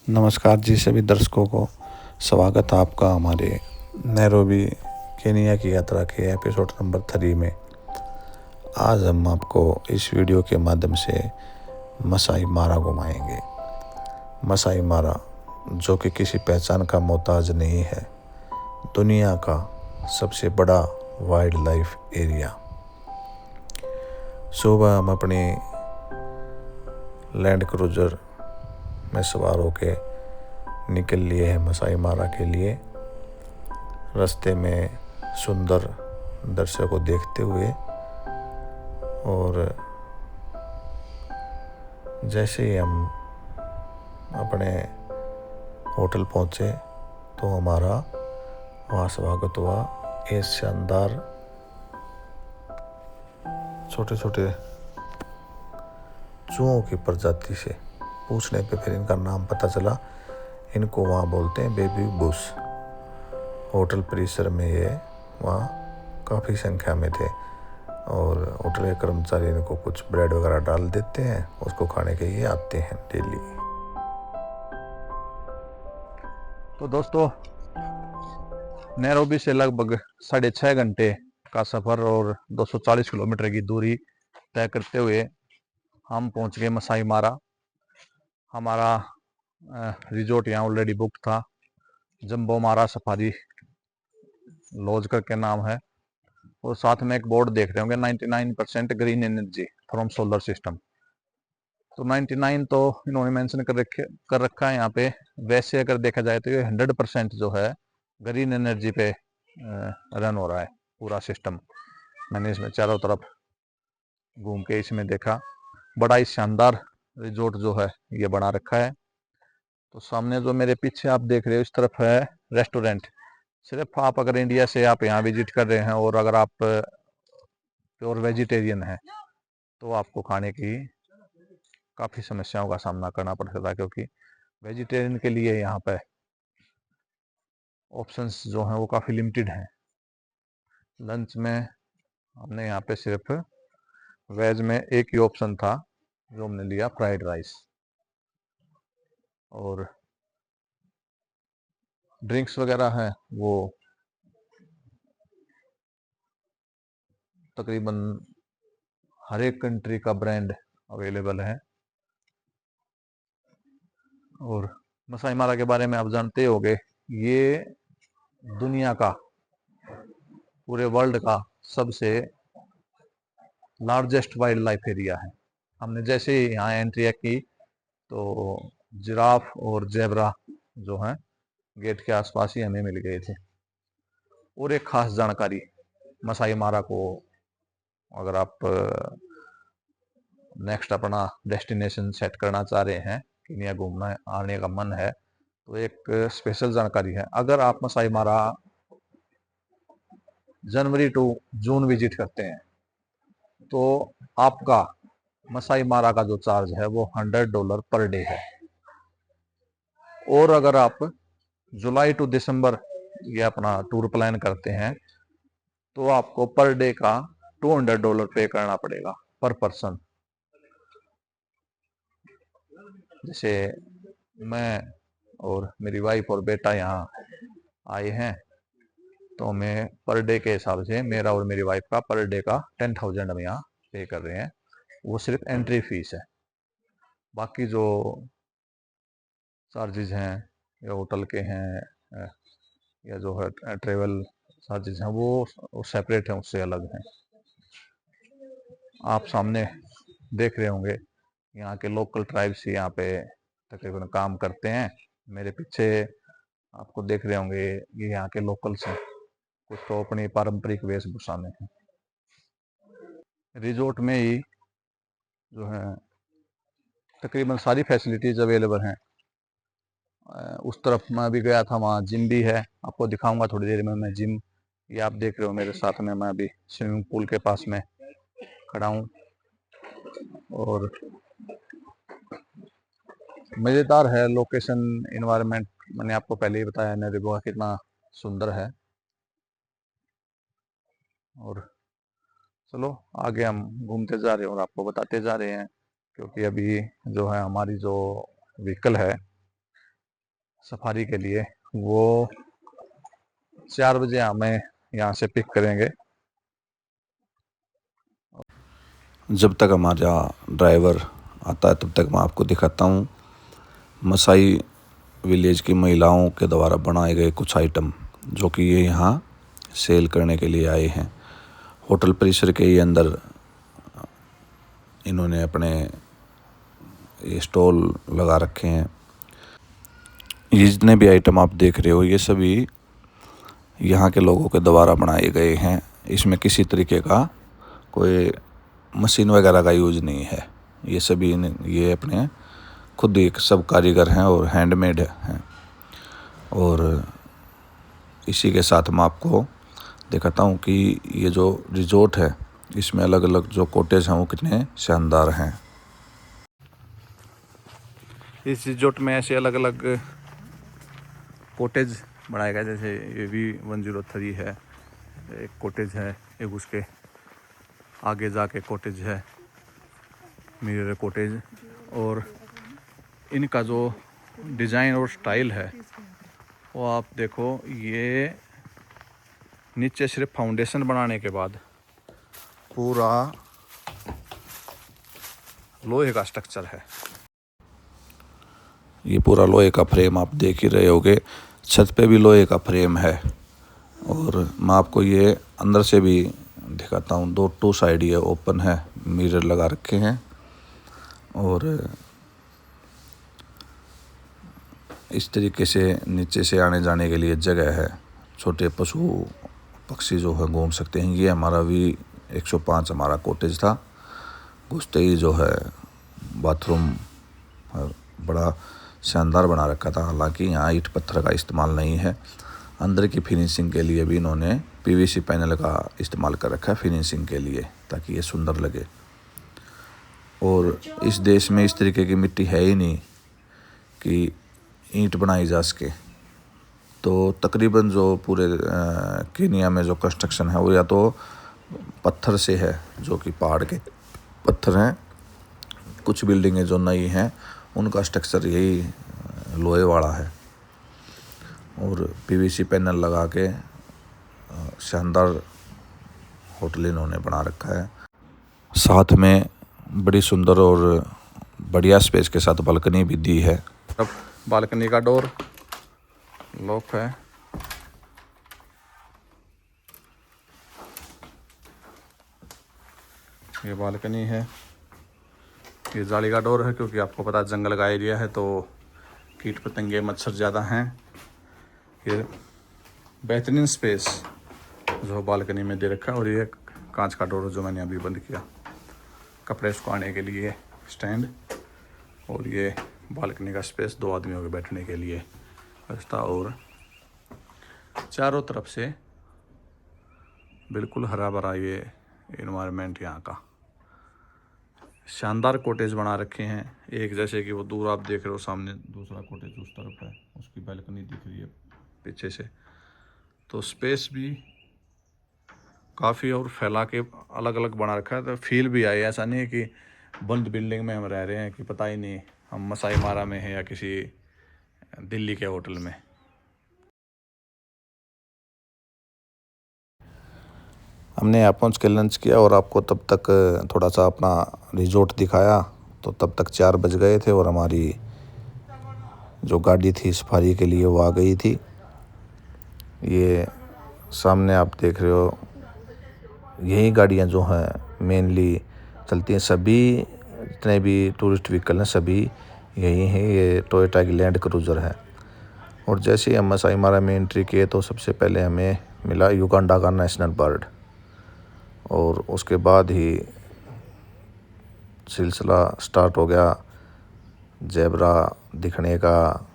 नमस्कार जी सभी दर्शकों को। स्वागत है आपका हमारे नैरोबी केनिया की यात्रा के एपिसोड नंबर 3 में। आज हम आपको इस वीडियो के माध्यम से मसाई मारा घुमाएंगे। मसाई मारा जो कि किसी पहचान का मोहताज नहीं है, दुनिया का सबसे बड़ा वाइल्ड लाइफ एरिया। सुबह हम अपनी लैंड क्रूजर में सवार होके निकल लिए हैं मसाई मारा के लिए। रास्ते में सुंदर दृश्य को देखते हुए और जैसे ही हम अपने होटल पहुंचे तो हमारा वहाँ स्वागत हुआ इस शानदार छोटे छोटे चूहों की प्रजाति से। पूछने पे फिर इनका नाम पता चला, इनको वहाँ बोलते हैं बेबी बुश। होटल परिसर में ये वहाँ काफ़ी संख्या में थे और होटल के कर्मचारी इनको कुछ ब्रेड वगैरह डाल देते हैं, उसको खाने के लिए आते हैं डेली। तो दोस्तों, नैरोबी से लगभग 6.5 घंटे का सफ़र और 240 किलोमीटर की दूरी तय करते हुए हम पहुंच गए मसाई मारा। हमारा रिजोर्ट यहाँ ऑलरेडी बुक था। जंबो मारा सफारी लॉज करके नाम है। और साथ में एक बोर्ड देख रहे होंगे, 99% green energy from solar system. तो 99 तो इन्होंने मेंशन कर रखा है यहाँ पे। वैसे अगर देखा जाए तो ये 100% जो है ग्रीन एनर्जी पे रन हो रहा है पूरा सिस्टम। मैंने इसमें चारों तरफ घूम के इसमें देखा, बड़ा ही शानदार रिजोर्ट जो है ये बना रखा है। तो सामने जो मेरे पीछे आप देख रहे हो इस तरफ है रेस्टोरेंट। सिर्फ आप अगर इंडिया से आप यहाँ विजिट कर रहे हैं और अगर आप प्योर वेजिटेरियन हैं तो आपको खाने की काफ़ी समस्याओं का सामना करना पड़ सकता है, क्योंकि वेजिटेरियन के लिए यहाँ पे ऑप्शंस जो हैं वो काफ़ी लिमिटेड हैं। लंच में हमने यहाँ पे सिर्फ वेज में एक ही ऑप्शन था जो हमने लिया, फ्राइड राइस। और ड्रिंक्स वगैरह है वो तकरीबन हर एक कंट्री का ब्रांड अवेलेबल है। और मसाई मारा के बारे में आप जानते होंगे, ये दुनिया का, पूरे वर्ल्ड का सबसे लार्जेस्ट वाइल्ड लाइफ एरिया है। हमने जैसे ही यहाँ एंट्री की तो जिराफ और जेबरा जो हैं गेट के आसपास ही हमें मिल गए थे। और एक खास जानकारी, मसाई मारा को अगर आप नेक्स्ट अपना डेस्टिनेशन सेट करना चाह रहे हैं, केन्या घूमना आने का मन है, तो एक स्पेशल जानकारी है। अगर आप मसाई मारा जनवरी टू जून विजिट करते हैं तो आपका मसाई मारा का जो चार्ज है वो $100 पर डे है। और अगर आप जुलाई टू दिसंबर ये अपना टूर प्लान करते हैं तो आपको पर डे का $200 पे करना पड़ेगा पर पर्सन। जैसे मैं और मेरी वाइफ और बेटा यहाँ आए हैं तो हमें पर डे के हिसाब से मेरा और मेरी वाइफ का पर डे का 10,000 हम यहाँ पे कर रहे हैं। वो सिर्फ एंट्री फीस है। बाकी जो चार्जेस हैं या होटल के हैं या जो है ट्रेवल चार्जेस हैं वो सेपरेट हैं, उससे अलग हैं। आप सामने देख रहे होंगे यहाँ के लोकल ट्राइब्स ही यहाँ पे तकरीबन काम करते हैं। मेरे पीछे आपको देख रहे होंगे ये यहाँ के लोकल्स हैं, कुछ तो अपनी पारंपरिक वेशभूषा में हैं। रिजोर्ट में ही जो है तकरीबन सारी फैसिलिटीज अवेलेबल हैं। उस तरफ मैं अभी गया था, वहाँ जिम भी है, आपको दिखाऊंगा थोड़ी देर में मैं जिम। ये आप देख रहे हो मेरे साथ में, मैं अभी स्विमिंग पूल के पास में खड़ा हूँ। और मज़ेदार है लोकेशन, इन्वायरमेंट। मैंने आपको पहले ही बताया नरेगा कितना सुंदर है। और चलो आगे हम घूमते जा रहे हैं और आपको बताते जा रहे हैं, क्योंकि अभी जो है हमारी जो व्हीकल है सफारी के लिए, वो 4 बजे हमें यहाँ से पिक करेंगे। जब तक हमारा ड्राइवर आता है तब तक मैं आपको दिखाता हूँ मसाई विलेज की महिलाओं के द्वारा बनाए गए कुछ आइटम, जो कि ये यहाँ सेल करने के लिए आए हैं। होटल परिसर के ही अंदर इन्होंने अपने ये स्टॉल लगा रखे हैं। ये जितने भी आइटम आप देख रहे हो ये सभी यहाँ के लोगों के द्वारा बनाए गए हैं। इसमें किसी तरीके का कोई मशीन वगैरह का यूज नहीं है। ये सभी ये अपने खुद एक सब कारीगर हैं और हैंडमेड हैं। और इसी के साथ मैं आपको दिखाता हूँ कि ये जो रिजॉर्ट है इसमें अलग अलग जो कॉटेज हैं वो कितने शानदार हैं। इस रिजॉर्ट में ऐसे अलग अलग कॉटेज बनाए गए, जैसे ये भी 103 है, एक कॉटेज है, एक उसके आगे जाके कॉटेज है, मिरर कॉटेज। और इनका जो डिज़ाइन और स्टाइल है वो आप देखो, ये नीचे सिर्फ फाउंडेशन बनाने के बाद पूरा लोहे का स्ट्रक्चर है। ये पूरा लोहे का फ्रेम आप देख ही रहे होगे, छत पे भी लोहे का फ्रेम है। और मैं आपको ये अंदर से भी दिखाता हूँ, 2 साइड ये ओपन है, मिरर लगा रखे हैं। और इस तरीके से नीचे से आने जाने के लिए जगह है, छोटे पशु पक्षी जो है घूम सकते हैं। ये हमारा भी 105 हमारा कॉटेज था। घुसते ही जो है बाथरूम बड़ा शानदार बना रखा था। हालांकि यहाँ ईंट पत्थर का इस्तेमाल नहीं है। अंदर की फिनिशिंग के लिए भी इन्होंने पीवीसी पैनल का इस्तेमाल कर रखा है फिनिशिंग के लिए, ताकि ये सुंदर लगे। और इस देश में इस तरीके की मिट्टी है ही नहीं कि ईंट बनाई जा सके। तो तकरीबन जो पूरे केनिया में जो कंस्ट्रक्शन है वो या तो पत्थर से है, जो कि पहाड़ के पत्थर हैं। कुछ बिल्डिंगें जो नई हैं उनका स्ट्रक्चर यही लोहे वाला है। और पीवीसी पैनल लगा के शानदार होटल इन्होंने बना रखा है। साथ में बड़ी सुंदर और बढ़िया स्पेस के साथ बालकनी भी दी है। अब बालकनी का डोर लॉक है। ये बालकनी है, ये जाली का डोर है, क्योंकि आपको पता है जंगल का एरिया है तो कीट पतंगे मच्छर ज़्यादा हैं। ये बेहतरीन स्पेस जो बालकनी में दे रखा है। और ये कांच का डोर जो मैंने अभी बंद किया, कपड़े सुखाने के लिए स्टैंड। और ये बालकनी का स्पेस 2 आदमियों के बैठने के लिए रास्ता। और चारों तरफ से बिल्कुल हरा भरा ये इन्वायरमेंट यहाँ का। शानदार कॉटेज बना रखे हैं। एक जैसे कि वो दूर आप देख रहे हो सामने दूसरा कॉटेज उस तरफ है, उसकी बालकनी दिख रही है पीछे से। तो स्पेस भी काफ़ी और फैला के अलग अलग बना रखा है, तो फील भी आई। ऐसा नहीं है कि बंद बिल्डिंग में हम रह रहे हैं कि पता ही नहीं हम मसाई मारा में हैं या किसी दिल्ली के होटल में। हमने यहाँ पहुँच के लंच किया और आपको तब तक थोड़ा सा अपना रिजॉर्ट दिखाया। तो तब तक 4 बज गए थे और हमारी जो गाड़ी थी सफारी के लिए वो आ गई थी। ये सामने आप देख रहे हो, यही गाड़ियाँ जो हैं मेनली चलती हैं। सभी जितने भी टूरिस्ट व्हीकल हैं सभी यही हैं। ये टोयोटा की लैंड क्रूज़र है। और जैसे ही हम मसाई मारा में एंट्री किए तो सबसे पहले हमें मिला युगांडा का नेशनल बर्ड। और उसके बाद ही सिलसिला स्टार्ट हो गया ज़ेब्रा दिखने का,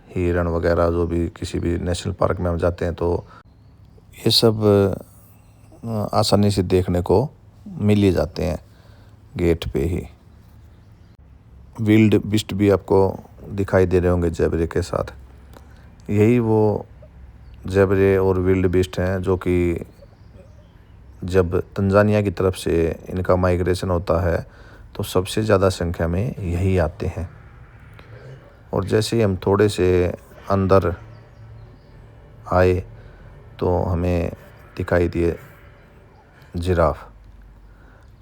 हिरण वगैरह जो भी किसी भी नेशनल पार्क में हम जाते हैं तो ये सब आसानी से देखने को मिल ही जाते हैं गेट पे ही। विल्ड बीस्ट भी आपको दिखाई दे रहे होंगे ज़ेब्रे के साथ। यही वो ज़ेब्रे और विल्ड बीस्ट हैं जो कि जब तंजानिया की तरफ से इनका माइग्रेशन होता है तो सबसे ज़्यादा संख्या में यही आते हैं। और जैसे ही हम थोड़े से अंदर आए तो हमें दिखाई दिए जिराफ।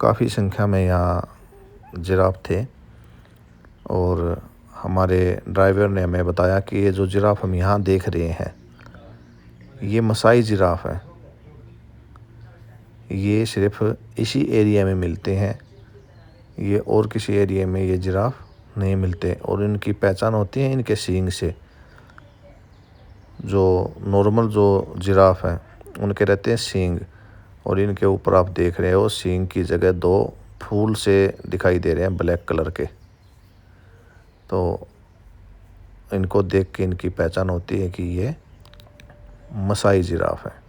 काफ़ी संख्या में यहाँ जिराफ थे और हमारे ड्राइवर ने हमें बताया कि ये जो जिराफ हम यहाँ देख रहे हैं ये मसाई जिराफ है। ये सिर्फ इसी एरिया में मिलते हैं, ये और किसी एरिया में ये जिराफ नहीं मिलते। और इनकी पहचान होती है इनके सींग से। जो नॉर्मल जो जिराफ हैं उनके रहते हैं सींग, और इनके ऊपर आप देख रहे हो सींग की जगह 2 फूल से दिखाई दे रहे हैं ब्लैक कलर के। तो इनको देख के इनकी पहचान होती है कि ये मसाई जिराफ है।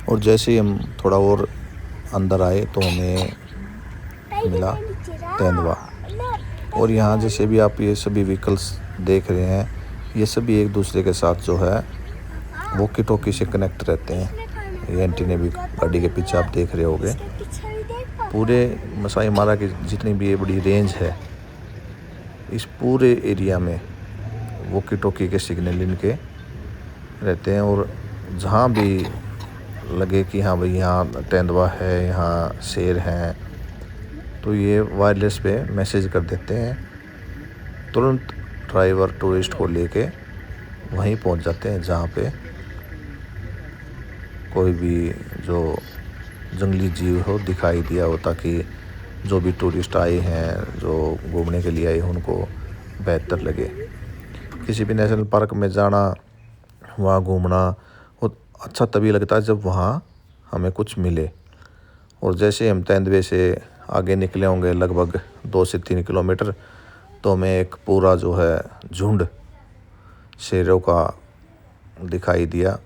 और जैसे ही हम थोड़ा और अंदर आए तो हमें मिला तेंदुआ। और यहाँ जैसे भी आप ये सभी व्हीकल्स देख रहे हैं ये सभी एक दूसरे के साथ जो है वॉकी टॉकी से कनेक्ट रहते हैं। ये एंटीने भी गाड़ी के पीछे आप देख रहे होंगे। पूरे मसाई मारा की जितनी भी ये बड़ी रेंज है इस पूरे एरिया में वॉकी टॉकी के सिग्नल इनके रहते हैं। और जहाँ भी लगे कि हाँ भाई यहाँ तेंदुआ है, यहाँ शेर हैं, तो ये वायरलेस पे मैसेज कर देते हैं। तुरंत ड्राइवर टूरिस्ट को लेके वहीं पहुंच जाते हैं जहाँ पे कोई भी जो जंगली जीव हो दिखाई दिया हो, ताकि जो भी टूरिस्ट आए हैं जो घूमने के लिए आए उनको बेहतर लगे। किसी भी नेशनल पार्क में जाना, वहाँ घूमना अच्छा तभी लगता है जब वहाँ हमें कुछ मिले। और जैसे हम तेंदुए से आगे निकले होंगे लगभग 2 से 3 किलोमीटर तो हमें एक पूरा जो है झुंड शेरों का दिखाई दिया।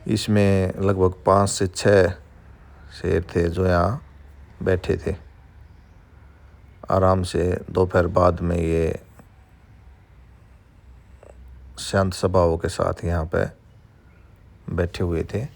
इसमें लगभग 5 से 6 शेर थे जो यहाँ बैठे थे आराम से। दोपहर बाद में ये शांत स्वभाव के साथ यहाँ पे बैठे हुए थे।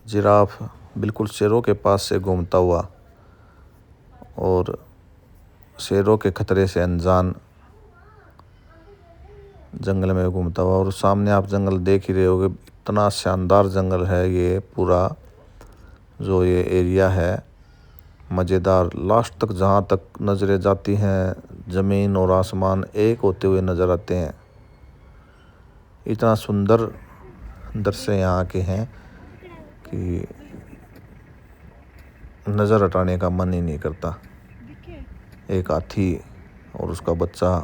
जिराफ बिल्कुल शेरों के पास से घूमता हुआ और शेरों के खतरे से अनजान जंगल में घूमता हुआ। और सामने आप जंगल देख ही रहे होगे, इतना शानदार जंगल है ये पूरा। जो ये एरिया है मज़ेदार, लास्ट तक जहाँ तक नज़रें जाती हैं ज़मीन और आसमान एक होते हुए नज़र आते हैं। इतना सुंदर दृश्य यहाँ के हैं कि नज़र हटाने का मन ही नहीं करता। एक हाथी और उसका बच्चा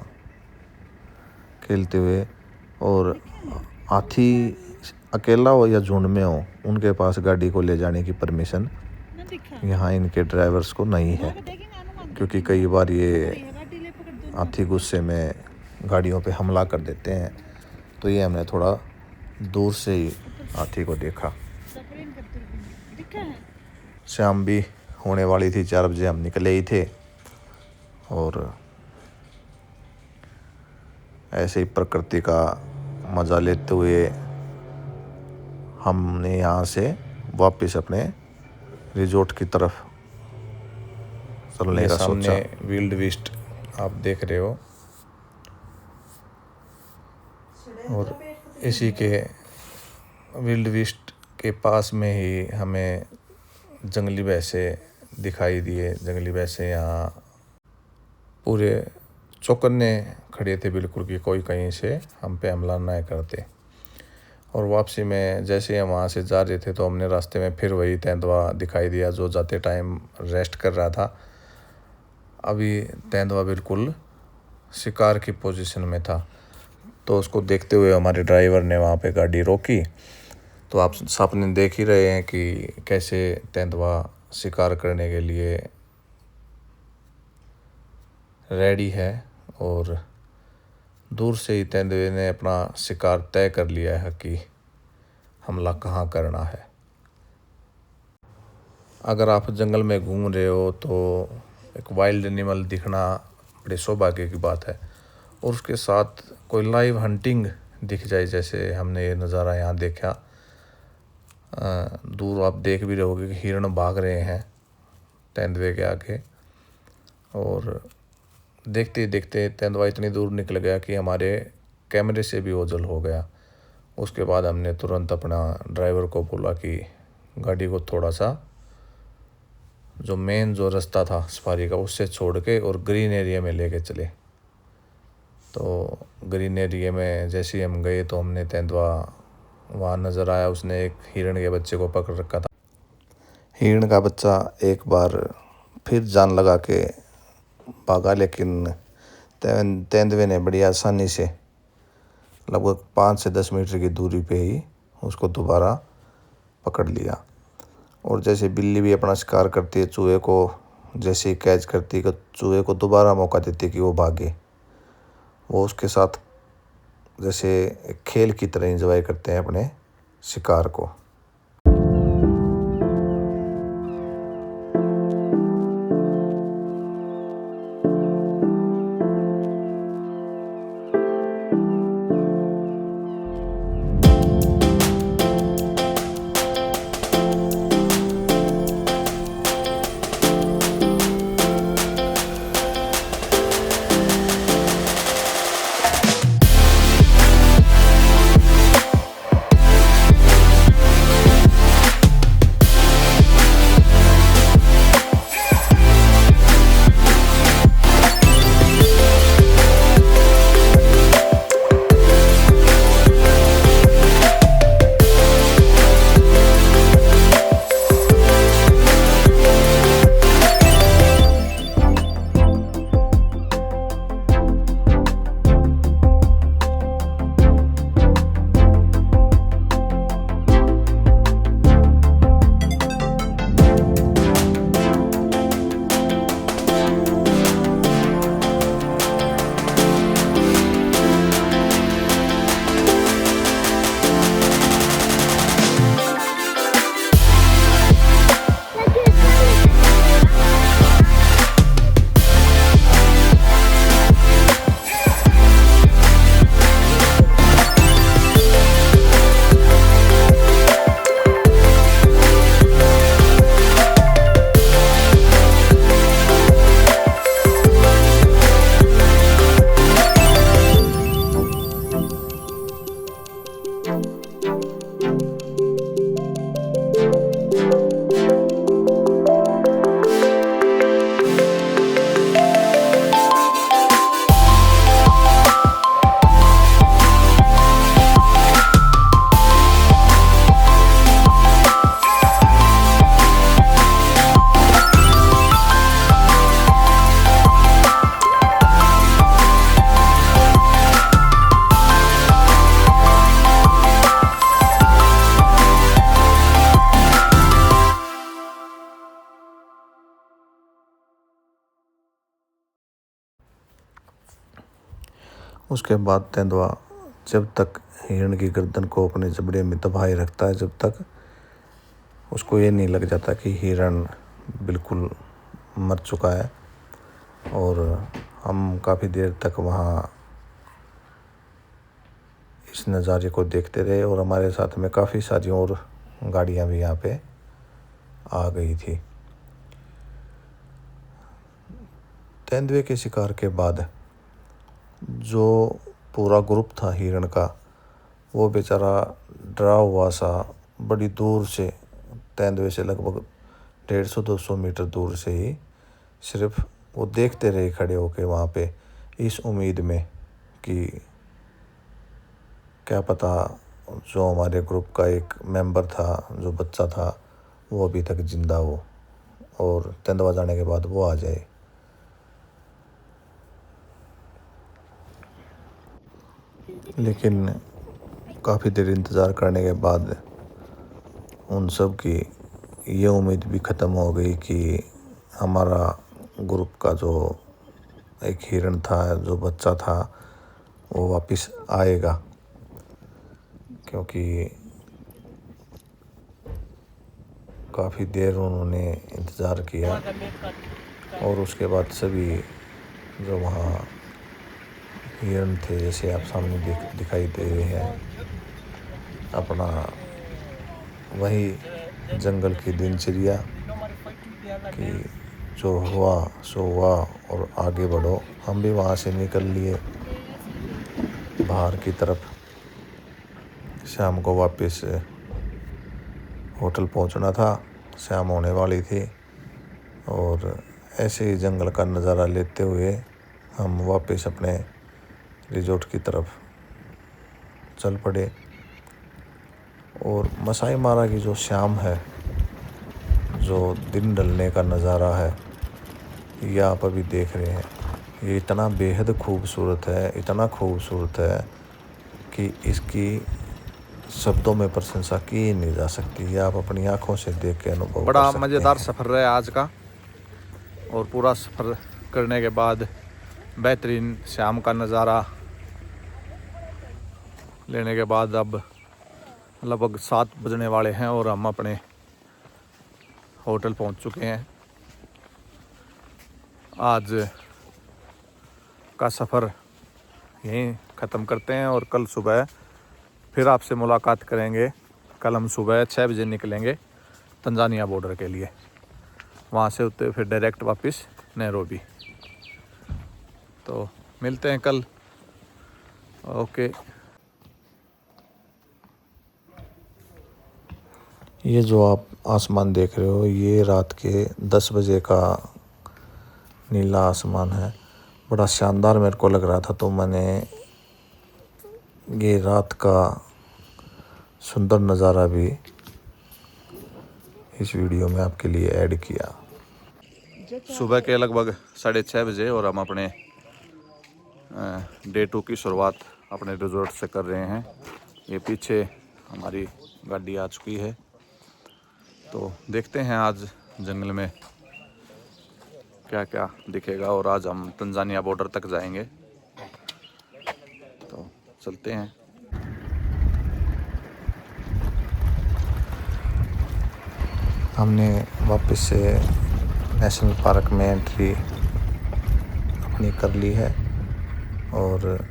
खेलते हुए। और हाथी अकेला हो या झुंड में हो, उनके पास गाड़ी को ले जाने की परमिशन यहाँ इनके ड्राइवर्स को नहीं है, क्योंकि कई बार ये हाथी गुस्से में गाड़ियों पे हमला कर देते हैं। तो ये हमने थोड़ा दूर से ही हाथी को देखा। शाम भी होने वाली थी, 4 बजे हम निकले ही थे। और ऐसे ही प्रकृति का मज़ा लेते हुए हमने यहाँ से वापस अपने रिजॉर्ट की तरफ चलने का सोचा। विल्ड बीस्ट आप देख रहे हो, और इसी के विल्ड बीस्ट के पास में ही हमें जंगली भैंसे दिखाई दिए। जंगली भैंसे यहाँ पूरे चौकन्ने खड़े थे बिल्कुल, कि कोई कहीं से हम पे हमला ना करते। और वापसी में जैसे हम वहाँ से जा रहे थे तो हमने रास्ते में फिर वही तेंदुआ दिखाई दिया, जो जाते टाइम रेस्ट कर रहा था। अभी तेंदुआ बिल्कुल शिकार की पोजीशन में था। तो उसको देखते हुए हमारे ड्राइवर ने वहाँ पे गाड़ी रोकी। तो आप सामने देख ही रहे हैं कि कैसे तेंदुआ शिकार करने के लिए रेडी है। और दूर से ही तेंदुए ने अपना शिकार तय कर लिया है कि हमला कहाँ करना है। अगर आप जंगल में घूम रहे हो तो एक वाइल्ड एनिमल दिखना बड़े सौभाग्य की बात है। और उसके साथ कोई लाइव हंटिंग दिख जाए, जैसे हमने ये नज़ारा यहाँ देखा। दूर आप देख भी रहोगे कि हिरण भाग रहे हैं तेंदुए के आगे। और देखते ही देखते तेंदुआ इतनी दूर निकल गया कि हमारे कैमरे से भी ओझल हो गया। उसके बाद हमने तुरंत अपना ड्राइवर को बोला कि गाड़ी को थोड़ा सा जो मेन जो रास्ता था सफारी का उससे छोड़ के और ग्रीन एरिया में लेके चले। तो ग्रीन एरिया में जैसे ही हम गए तो हमने तेंदुआ वहाँ नज़र आया। उसने एक हिरण के बच्चे को पकड़ रखा था। हिरण का बच्चा एक बार फिर जान लगा के भागा, लेकिन तेंदुए ने बड़ी आसानी से लगभग 5 से 10 मीटर की दूरी पे ही उसको दोबारा पकड़ लिया। और जैसे बिल्ली भी अपना शिकार करती है, चूहे को जैसे ही कैच करती है, चूहे को दोबारा मौका देती है कि वो भागे। वो उसके साथ जैसे खेल की तरह एंजॉय करते हैं अपने शिकार को। उसके बाद तेंदुआ जब तक हिरण की गर्दन को अपने जबड़े में दबाए रखता है, जब तक उसको ये नहीं लग जाता कि हिरण बिल्कुल मर चुका है। और हम काफ़ी देर तक वहाँ इस नज़ारे को देखते रहे और हमारे साथ में काफ़ी सारी और गाड़ियाँ भी यहाँ पे आ गई थी। तेंदुए के शिकार के बाद जो पूरा ग्रुप था हिरण का, वो बेचारा डरा हुआ सा बड़ी दूर से, तेंदुए से लगभग 150-200 मीटर दूर से ही सिर्फ वो देखते रहे खड़े होके वहाँ पे, इस उम्मीद में कि क्या पता जो हमारे ग्रुप का एक मेंबर था, जो बच्चा था, वो अभी तक ज़िंदा हो और तेंदुआ जाने के बाद वो आ जाए। लेकिन काफ़ी देर इंतज़ार करने के बाद उन सब की ये उम्मीद भी ख़त्म हो गई कि हमारा ग्रुप का जो एक हिरण था, जो बच्चा था, वो वापस आएगा। क्योंकि काफ़ी देर उन्होंने इंतज़ार किया और उसके बाद सभी जो वहाँ हिरण थे, जैसे आप सामने दिखाई दे रहे हैं, अपना वही जंगल की दिनचर्या कि जो हुआ सो हुआ और आगे बढ़ो। हम भी वहाँ से निकल लिए बाहर की तरफ। शाम को वापस होटल पहुँचना था, शाम होने वाली थी और ऐसे ही जंगल का नज़ारा लेते हुए हम वापस अपने रिजॉर्ट की तरफ चल पड़े। और मसाई मारा की जो शाम है, जो दिन ढलने का नज़ारा है, ये आप अभी देख रहे हैं, ये इतना बेहद खूबसूरत है, इतना खूबसूरत है कि इसकी शब्दों में प्रशंसा की नहीं जा सकती। ये आप अपनी आंखों से देख के अनुभव कर सकते हैं। बड़ा मज़ेदार सफ़र रहा आज का, और पूरा सफ़र करने के बाद बेहतरीन शाम का नज़ारा लेने के बाद अब लगभग 7 बजने वाले हैं और हम अपने होटल पहुंच चुके हैं। आज का सफ़र यहीं ख़त्म करते हैं और कल सुबह फिर आपसे मुलाकात करेंगे। कल हम सुबह 6 बजे निकलेंगे तंजानिया बॉर्डर के लिए, वहाँ से होते फिर डायरेक्ट वापस नैरोबी। तो मिलते हैं कल। ओके। ये जो आप आसमान देख रहे हो, ये रात के 10 बजे का नीला आसमान है। बड़ा शानदार मेरे को लग रहा था, तो मैंने ये रात का सुंदर नज़ारा भी इस वीडियो में आपके लिए ऐड किया। सुबह के लगभग 6:30 बजे और हम अपने डे 2 की शुरुआत अपने रिजॉर्ट से कर रहे हैं। ये पीछे हमारी गाड़ी आ चुकी है, तो देखते हैं आज जंगल में क्या क्या दिखेगा। और आज हम तंजानिया बॉर्डर तक जाएंगे, तो चलते हैं। हमने वापस से नेशनल पार्क में एंट्री अपनी कर ली है और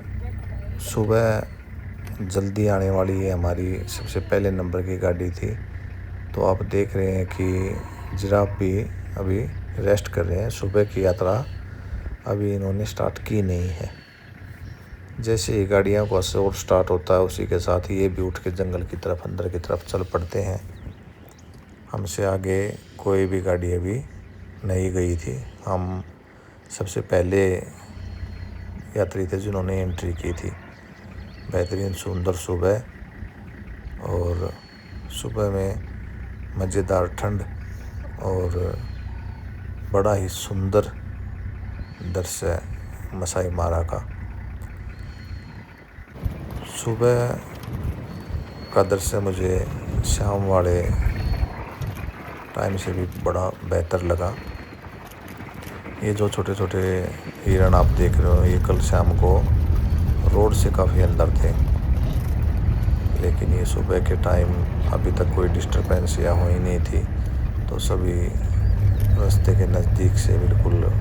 सुबह जल्दी आने वाली है हमारी सबसे पहले नंबर की गाड़ी थी। तो आप देख रहे हैं कि जिराफ भी अभी रेस्ट कर रहे हैं। सुबह की यात्रा अभी इन्होंने स्टार्ट की नहीं है। जैसे ही गाड़ियों का शोर स्टार्ट होता है, उसी के साथ ही ये भी उठ के जंगल की तरफ, अंदर की तरफ चल पड़ते हैं। हमसे आगे कोई भी गाड़ी अभी नहीं गई थी। हम सबसे पहले यात्री थे जिन्होंने एंट्री की थी। बेहतरीन सुंदर सुबह, और सुबह में मज़ेदार ठंड और बड़ा ही सुंदर दृश्य मसाई मारा का। सुबह का दृश्य मुझे शाम वाले टाइम से भी बड़ा बेहतर लगा। ये जो छोटे छोटे हिरण आप देख रहे हो, ये कल शाम को रोड से काफ़ी अंदर थे, लेकिन ये सुबह के टाइम अभी तक कोई डिस्टरबेंस या हुई नहीं थी, तो सभी रास्ते के नज़दीक से बिल्कुल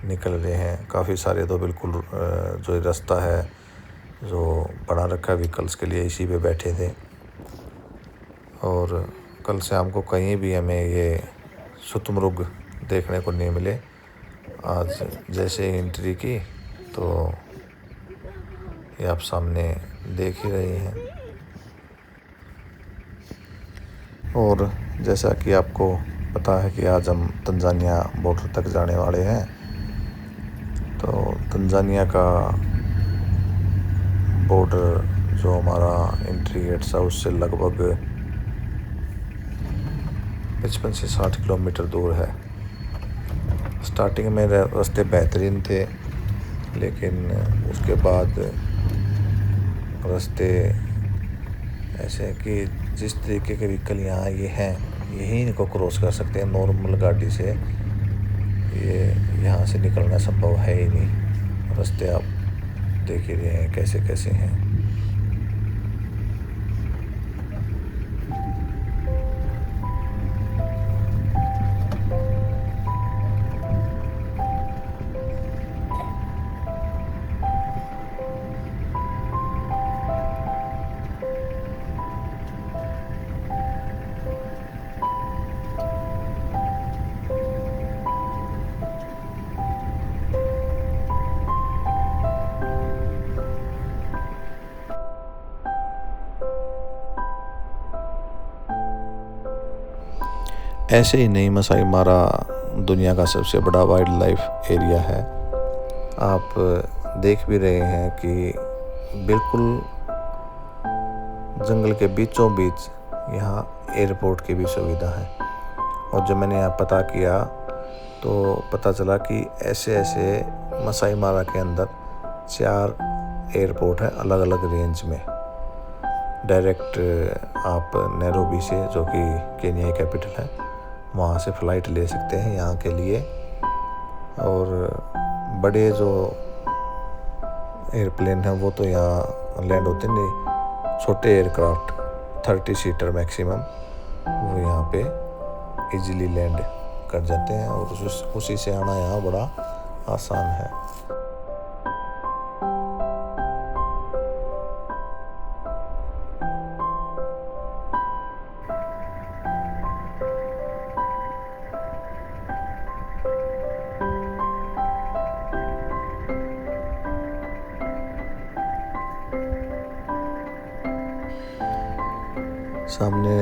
निकल रहे हैं। काफ़ी सारे तो बिल्कुल जो रास्ता है जो बना रखा व्हीकल्स के लिए, इसी पे बैठे थे। और कल शाम को कहीं भी हमें ये शुतुरमुर्ग देखने को नहीं मिले। आज जैसे ही एंट्री की तो ये आप सामने देख ही रहे हैं। और जैसा कि आपको पता है कि आज हम तंजानिया बॉर्डर तक जाने वाले हैं, तो तंजानिया का बॉर्डर जो हमारा एंट्री गेट था उससे लगभग 55 से 60 किलोमीटर दूर है। स्टार्टिंग में रास्ते बेहतरीन थे, लेकिन उसके बाद रास्ते ऐसे हैं कि जिस तरीके के व्हीकल यहाँ ये हैं यही इनको क्रॉस कर सकते हैं। नॉर्मल गाड़ी से ये यहाँ से निकलना संभव है ही नहीं। रास्ते आप देख ही रहे हैं कैसे कैसे हैं। ऐसे ही नहीं, मसाई मारा दुनिया का सबसे बड़ा वाइल्ड लाइफ एरिया है। आप देख भी रहे हैं कि बिल्कुल जंगल के बीचों बीच यहाँ एयरपोर्ट की भी सुविधा है। और जब मैंने यहाँ पता किया तो पता चला कि ऐसे ऐसे मसाई मारा के अंदर 4 एयरपोर्ट हैं अलग अलग रेंज में। डायरेक्ट आप नैरोबी से, जो कि केन्या कैपिटल है, वहाँ से फ़्लाइट ले सकते हैं यहाँ के लिए। और बड़े जो एयरप्लेन हैं वो तो यहाँ लैंड होते नहीं, छोटे एयरक्राफ्ट 30 सीटर मैक्सिमम वो यहाँ पे इजीली लैंड कर जाते हैं, और उसी से आना यहाँ बड़ा आसान है। सामने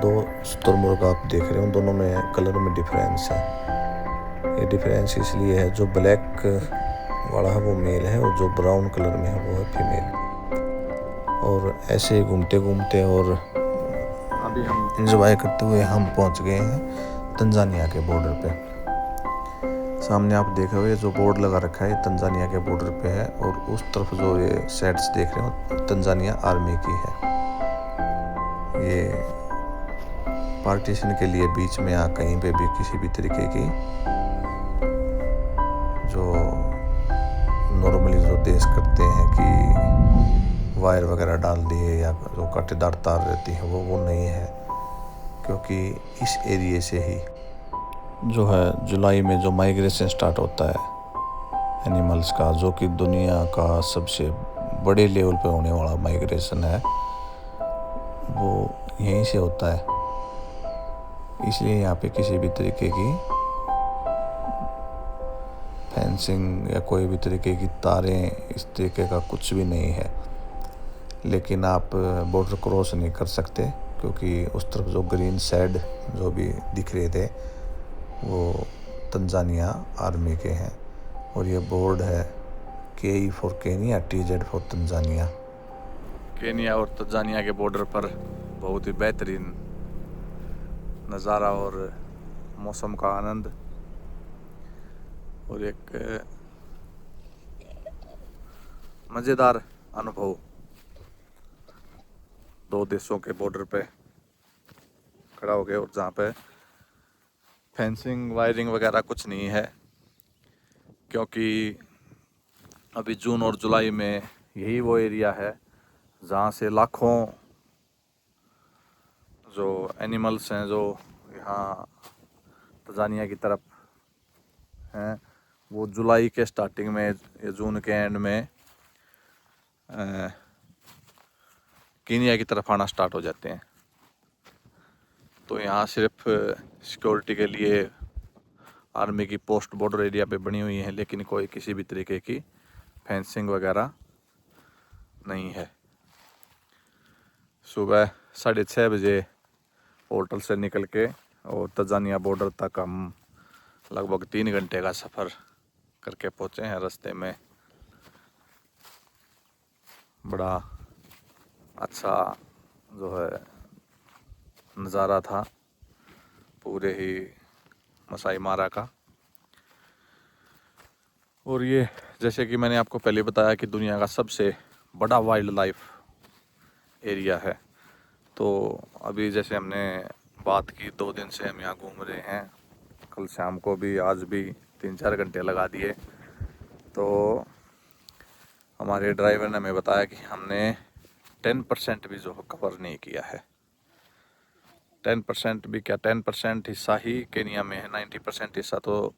2 शुतुरमुर्ग आप देख रहे हो, दोनों में कलर में डिफरेंस है। ये डिफरेंस इसलिए है, जो ब्लैक वाला है वो मेल है और जो ब्राउन कलर में है वो है फीमेल। और ऐसे ही घूमते घूमते और अभी हम इंजॉय करते हुए हम पहुंच गए हैं तंजानिया के बॉर्डर पे। सामने आप देख रहे हो, ये जो बोर्ड लगा रखा है तंजानिया के बॉर्डर पे है, और उस तरफ जो ये सेट्स देख रहे हो तंजानिया आर्मी की है। ये पार्टीशन के लिए बीच में यहाँ कहीं पे भी किसी भी तरीके की जो नॉर्मली जो देश करते हैं कि वायर वगैरह डाल दिए या जो कांटेदार तार रहती है वो नहीं है, क्योंकि इस एरिए से ही जो है जुलाई में जो माइग्रेशन स्टार्ट होता है एनिमल्स का, जो कि दुनिया का सबसे बड़े लेवल पे होने वाला माइग्रेशन है, वो यहीं से होता है। इसलिए यहाँ पे किसी भी तरीके की फेंसिंग या कोई भी तरीके की तारें इस तरीके का कुछ भी नहीं है। लेकिन आप बॉर्डर क्रॉस नहीं कर सकते, क्योंकि उस तरफ जो ग्रीन शेड जो भी दिख रहे थे वो तंजानिया आर्मी के हैं। और ये बोर्ड है KE for Kenya, TZ for Tanzania. Kenya और तंजानिया के बॉर्डर पर बहुत ही बेहतरीन नज़ारा और मौसम का आनंद, और एक मज़ेदार अनुभव 2 देशों के बॉर्डर पे खड़ा हो गए, और जहाँ पे फेंसिंग वायरिंग वगैरह कुछ नहीं है, क्योंकि अभी जून और जुलाई में यही वो एरिया है जहाँ से लाखों जो एनिमल्स हैं जो यहाँ तंजानिया की तरफ हैं, वो जुलाई के स्टार्टिंग में या जून के एंड में कीनिया की तरफ आना स्टार्ट हो जाते हैं। तो यहाँ सिर्फ सिक्योरिटी के लिए आर्मी की पोस्ट बॉर्डर एरिया पे बनी हुई है, लेकिन कोई किसी भी तरीके की फेंसिंग वगैरह नहीं है। सुबह 6:30 बजे होटल से निकल के और तंजानिया बॉर्डर तक हम लगभग 3 घंटे का सफ़र करके पहुँचे हैं। रास्ते में बड़ा अच्छा जो है नज़ारा था पूरे ही मसाई मारा का। और ये जैसे कि मैंने आपको पहले बताया कि दुनिया का सबसे बड़ा वाइल्ड लाइफ एरिया है। तो अभी जैसे हमने बात की 2 दिन से हम यहाँ घूम रहे हैं, कल शाम को भी आज भी 3-4 घंटे लगा दिए। तो हमारे ड्राइवर ने हमें बताया कि हमने 10% भी जो कवर नहीं किया है। 10% भी क्या, 10% हिस्सा ही केनिया में है, 90% हिस्सा तो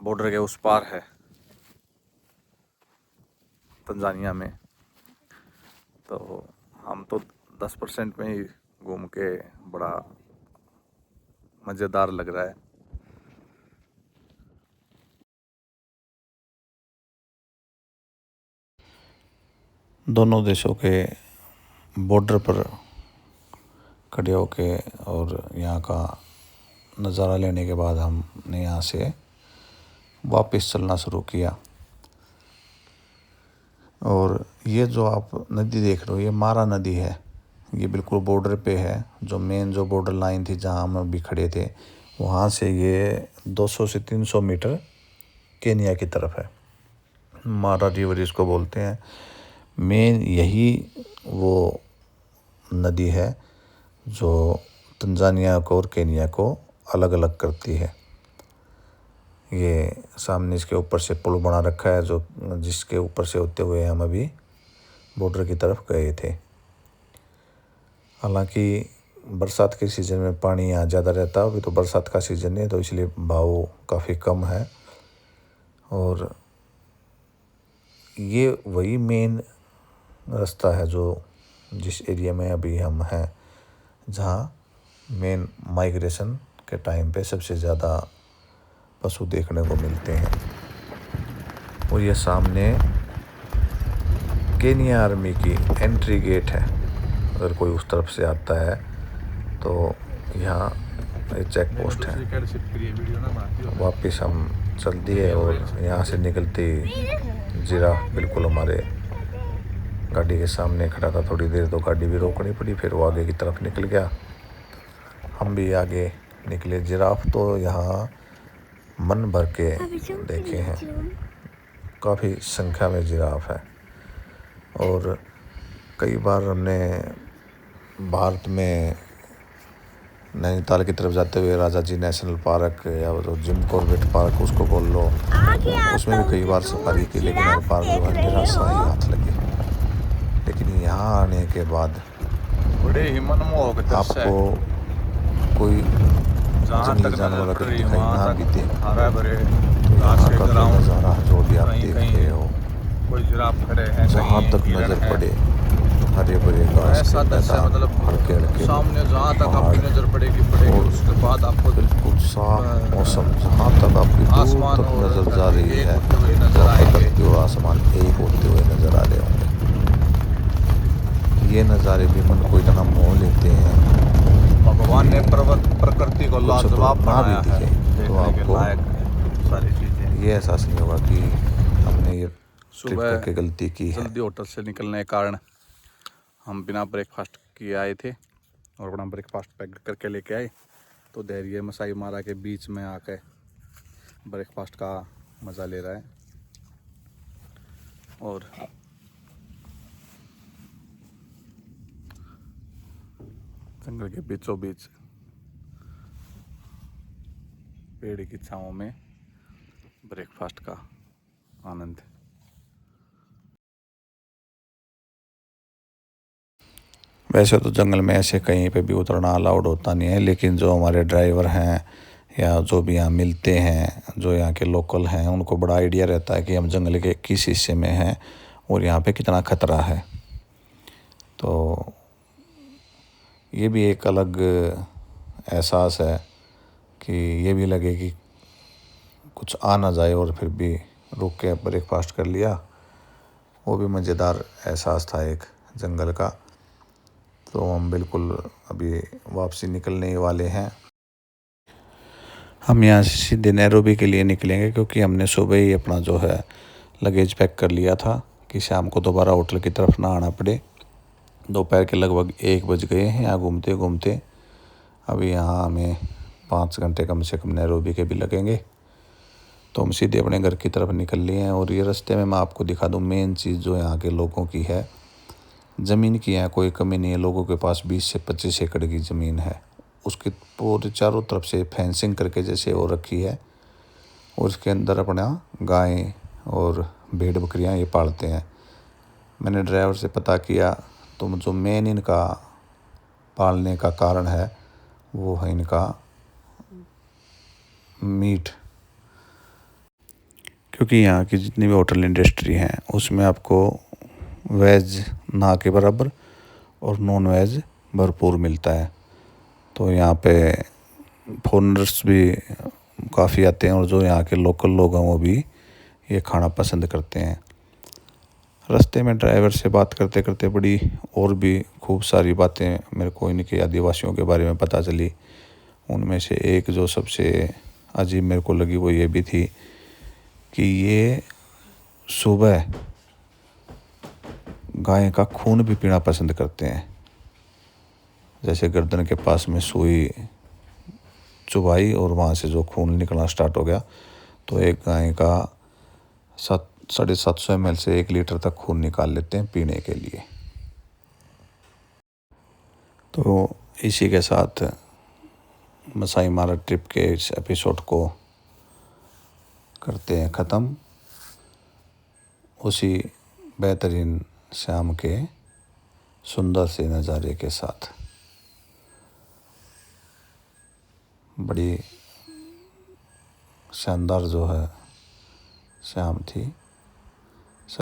बॉर्डर के उस पार है तंजानिया में। तो हम तो 10% में ही घूम के बड़ा मज़ेदार लग रहा है। दोनों देशों के बॉर्डर पर खड़े होके और यहाँ का नज़ारा लेने के बाद हमने यहाँ से वापस चलना शुरू किया। और ये जो आप नदी देख रहे हो, ये मारा नदी है। ये बिल्कुल बॉर्डर पे है। जो मेन जो बॉर्डर लाइन थी जहाँ हम अभी खड़े थे, वहाँ से ये 200 से 300 मीटर केनिया की तरफ है। मारा रिवर इसको बोलते हैं। मेन यही वो नदी है जो तंजानिया को और केनिया को अलग अलग करती है। ये सामने इसके ऊपर से पुल बना रखा है जो जिसके ऊपर से होते हुए हम अभी बॉर्डर की तरफ गए थे। हालांकि बरसात के सीज़न में पानी यहाँ ज़्यादा रहता है। अभी तो बरसात का सीज़न है तो इसलिए भाव काफ़ी कम है। और ये वही मेन रास्ता है जो जिस एरिया में अभी हम हैं, जहाँ मेन माइग्रेशन के टाइम पे सबसे ज़्यादा पशु देखने को मिलते हैं। और ये सामने केनिया आर्मी की एंट्री गेट है। अगर कोई उस तरफ से आता है तो यहाँ एक चेक पोस्ट है। वापस हम चल दिए और यहाँ से निकलते जिराफ बिल्कुल हमारे गाड़ी के सामने खड़ा था। थोड़ी देर तो गाड़ी भी रोकनी पड़ी, फिर वो आगे की तरफ निकल गया, हम भी आगे निकले। जिराफ तो यहाँ मन भर के देखे हैं, काफ़ी संख्या में जिराफ है। और कई बार हमने भारत में नैनीताल की तरफ जाते हुए राजा जी नेशनल पार्क या जो जिम कॉर्बेट पार्क उसको बोल लो, उसमें भी कई बार सफारी की, लेकिन हर बार जो है निराशा ही हाथ लगी। लेकिन यहाँ आने के बाद बड़े ही मनमोहक दृश्य है। आपको कोई जंगली जानवर अगर दिखाई ना भी दे तो यहाँ का जो नज़ारा जो भी आप देख रहे हो, जहाँ तक नज़र पड़े हरे भरे घास के मैदान, हल्के हल्के सामने जहाँ तक पहाड़, आपकी नजर पड़ेगी और उसके बाद आपको बिल्कुल साफ मौसम। जहाँ तक आपकी दूर आसमान तक और नज़र जा रही है, एक होते हुए नजर तो आएंगे। धरती और आसमान एक होते हुए नज़र आ रहे होंगे। ये नज़ारे भी मन को इतना मोह लेते हैं। भगवान ने प्रकृति को लाजवाब ना भी बनाया है, दिखे तो देखने के आपको लायक है सारी चीजें। ये एहसास नहीं होगा कि हमने ये ट्रिप सुबह करके गलती की है। जल्दी होटल से निकलने के कारण हम बिना ब्रेकफास्ट किए आए थे और अपना ब्रेकफास्ट पैक करके लेके आए। तो धैर्य मसाई मारा के बीच में आके ब्रेकफास्ट का मज़ा ले रहा है। और जंगल के बीचों बीच पेड़ की छाँव में ब्रेकफास्ट का आनंद। वैसे तो जंगल में ऐसे कहीं पे भी उतरना अलाउड होता नहीं है, लेकिन जो हमारे ड्राइवर हैं या जो भी यहाँ मिलते हैं, जो यहाँ के लोकल हैं, उनको बड़ा आइडिया रहता है कि हम जंगल के किस हिस्से में हैं और यहाँ पे कितना खतरा है। तो ये भी एक अलग एहसास है कि ये भी लगे कि कुछ आ ना जाए और फिर भी रुक के ब्रेकफास्ट कर लिया। वो भी मज़ेदार एहसास था एक जंगल का। तो हम बिल्कुल अभी वापसी निकलने ही वाले हैं। हम यहाँ से सीधे नैरोबी के लिए निकलेंगे, क्योंकि हमने सुबह ही अपना जो है लगेज पैक कर लिया था कि शाम को दोबारा होटल की तरफ ना आना पड़े। दोपहर के लगभग 1 बज गए हैं यहाँ घूमते घूमते। अभी यहाँ हमें 5 घंटे कम से कम नैरोबी के भी लगेंगे। तो हम सीधे अपने घर की तरफ निकल लिए हैं। और ये रास्ते में मैं आपको दिखा दूँ, मेन चीज़ जो यहाँ के लोगों की है, ज़मीन की यहाँ कोई कमी नहीं है। लोगों के पास 20 से 25 एकड़ की ज़मीन है। उसके पूरे चारों तरफ से फेंसिंग करके जैसे हो रखी है, और उसके अंदर अपना गाय और भेड़ बकरियाँ ये पालते हैं। मैंने ड्राइवर से पता किया तो जो मेन इनका पालने का कारण है वो है इनका मीट। क्योंकि यहाँ की जितनी भी होटल इंडस्ट्री हैं उसमें आपको वेज ना के बराबर और नॉन वेज भरपूर मिलता है। तो यहाँ पे फॉरेनर्स भी काफ़ी आते हैं, और जो यहाँ के लोकल लोग हैं वो भी ये खाना पसंद करते हैं। रास्ते में ड्राइवर से बात करते करते बड़ी और भी खूब सारी बातें मेरे को इनके आदिवासियों के बारे में पता चली। उनमें से एक जो सबसे अजीब मेरे को लगी वो ये भी थी कि ये सुबह गाय का खून भी पीना पसंद करते हैं। जैसे गर्दन के पास में सुई चुभाई और वहाँ से जो खून निकलना स्टार्ट हो गया, तो एक गाय का 750 ml से 1 लीटर तक खून निकाल लेते हैं पीने के लिए। तो इसी के साथ मसाई मारा ट्रिप के इस एपिसोड को करते हैं ख़त्म, उसी बेहतरीन शाम के सुंदर से नज़ारे के साथ। बड़ी शानदार जो है शाम थी।